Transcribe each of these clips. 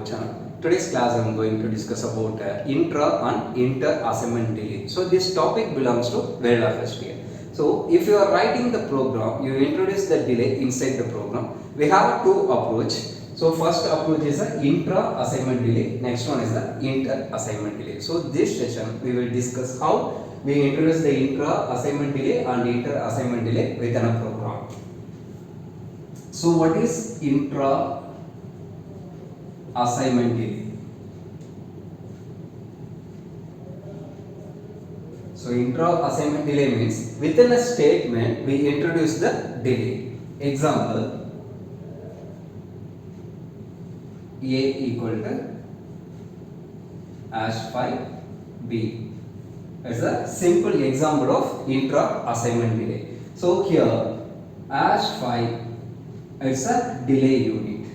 our channel. Today's class I am going to discuss about intra and inter assignment delay. So this topic belongs to Verilog HDL. So if you are writing the program, you introduce the delay inside the program. We have two approach. So first approach is the intra assignment delay. Next one is the inter assignment delay. So this session we will discuss how we introduce the intra assignment delay and inter assignment delay within a program. So what is intra assignment delay? So intra assignment delay means within a statement we introduce the delay. Example, A equal to #5 B. It's a simple example of intra assignment delay. So here #5 it's a delay unit.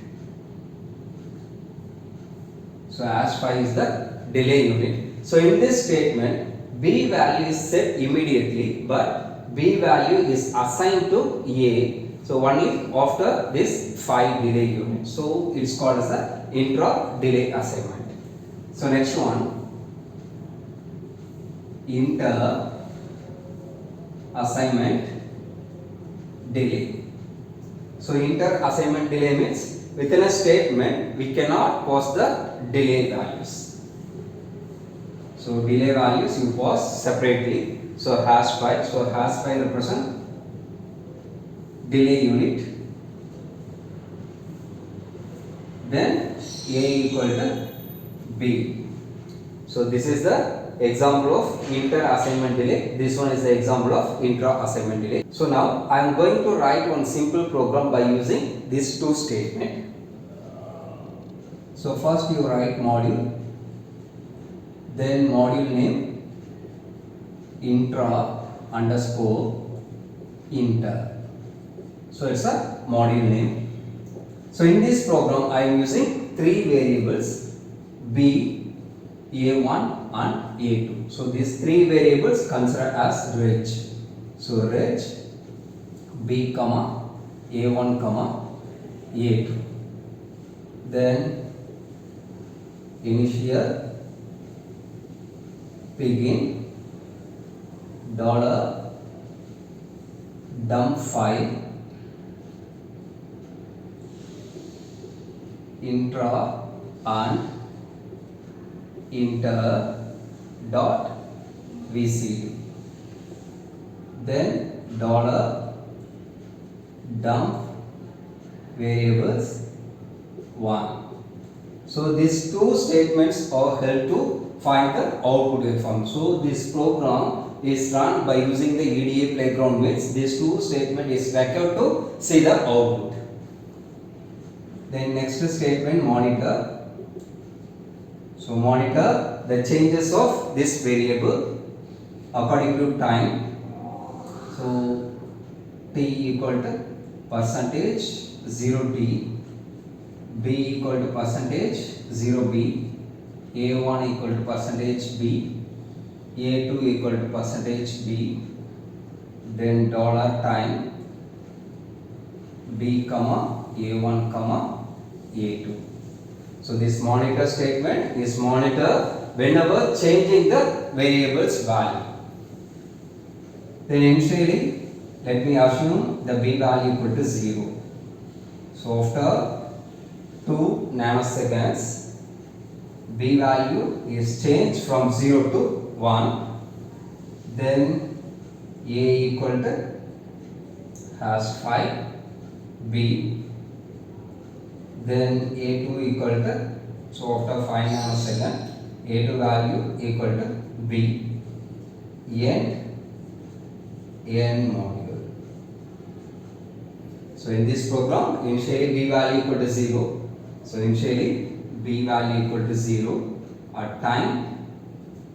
So #5 is the delay unit. So in this statement B value is set immediately, but B value is assigned to A. So only after this 5 delay unit. So it's called as a intra delay assignment. So next one, inter assignment delay. So inter assignment delay means within a statement we cannot pass the delay values. So delay values you pass separately. So #5. So #5 represent delay unit. Then A equal to B. So this is the example of inter assignment delay. This one is the example of intra assignment delay. So now I am going to write one simple program by using these two statements. So first you write module, then module name intra underscore inter. So it's a module name. So in this program I am using three variables B, A1 and A2. So these three variables considered as reg. So reg B comma A1 comma A2. Then initial begin dollar dump file intra and inter dot vcd, then dollar dump variables 1. So these two statements are held to find the output waveform. So this program is run by using the EDA playground, means this two statement is required to see the output. Then next statement monitor. So monitor the changes of this variable according to time. So t equal to percentage 0t, b equal to percentage 0b, a1 equal to percentage b, a2 equal to percentage b, then dollar time b comma a1 comma a2. So this monitor statement is monitor whenever changing the variables value. Then initially let me assume the b value equal to 0. So after 2 nanoseconds b value is changed from 0 to 1. Then a equal to #5 b. Then a2 equal to, so after 5 nanoseconds a2 value equal to b, end module. So in this program initially b value equal to 0. So initially b value equal to 0 at time.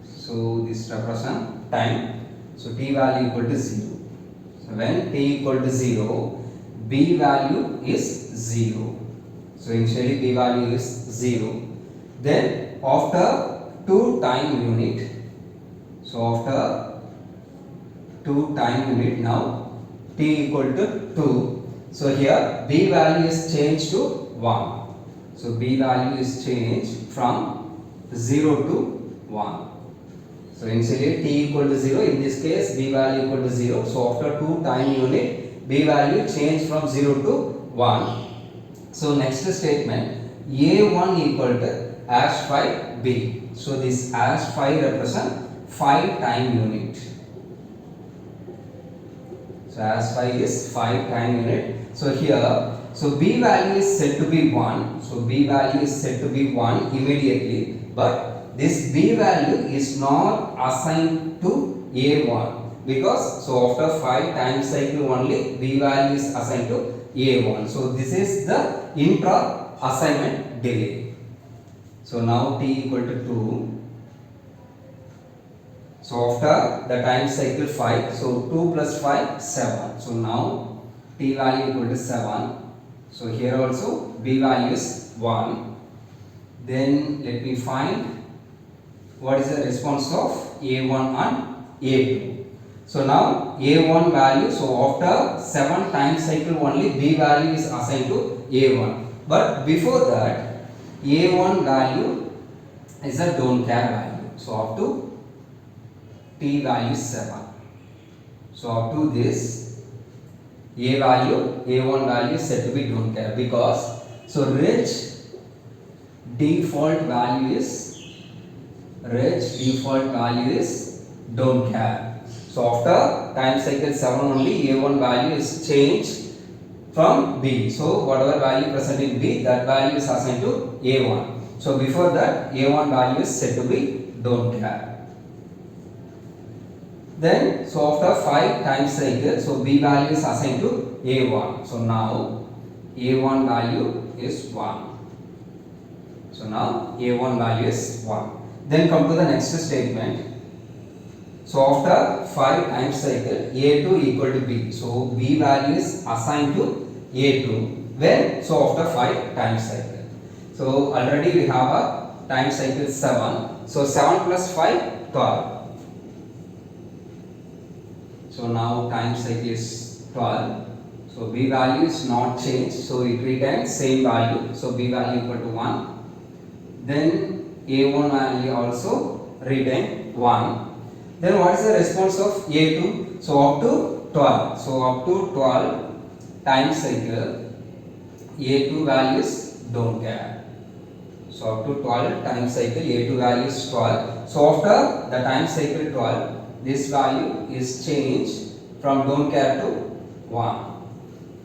So this represents time. So t value equal to 0. So when t equal to 0, b value is 0. So initially b value is 0. Then after 2 time unit, so after 2 time unit now t equal to 2. So here b value is changed to 1. So B value is changed from 0 to 1. So initially t equal to 0, in this case B value equal to 0. So after 2 time unit, B value changed from 0 to 1. So next statement, A1 equal to hash 5 B. So this hash 5 represent 5 time unit. So hash 5 is 5 time unit. So here, so B value is said to be 1. So B value is said to be 1 immediately. But this B value is not assigned to A1. Because, so after 5 time cycle only, B value is assigned to A1. So this is the intra assignment delay. So now t equal to 2. So after the time cycle 5, so 2 plus 5, 7. So now t value equal to 7. So here also B value is 1. Then let me find what is the response of A1 and A2. So now A1 value, so after 7 time cycle only B value is assigned to A1. But before that, A1 value is a don't care value. So up to t value 7. So up to this A1 value is said to be don't care, because so rich default value is don't care. So after time cycle 7 only A1 value is changed from B. So whatever value present in B, that value is assigned to A1. So before that A1 value is said to be don't care. Then so after 5 time cycle, so B value is assigned to A1. So now A1 value is 1. So now A1 value is 1. Then come to the next statement. So after 5 time cycle, A2 equal to B. So B value is assigned to A2 when? So after 5 time cycle. So already we have a time cycle 7. So 7 plus 5, 12. So now time cycle is 12. So B value is not changed. So it retains same value. So B value equal to 1. Then A1 value also retain 1. Then what is the response of A2? So up to 12. So up to 12 time cycle, A2 values don't care. So up to 12 time cycle, A2 value is 12. So after the time cycle 12, this value is changed from don't care to 1.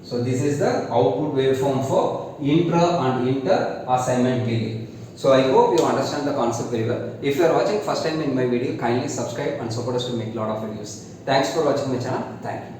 So this is the output waveform for intra and inter assignment delay. So I hope you understand the concept very well. If you are watching first time in my video, kindly subscribe and support us to make lot of videos. Thanks for watching my channel. Thank you.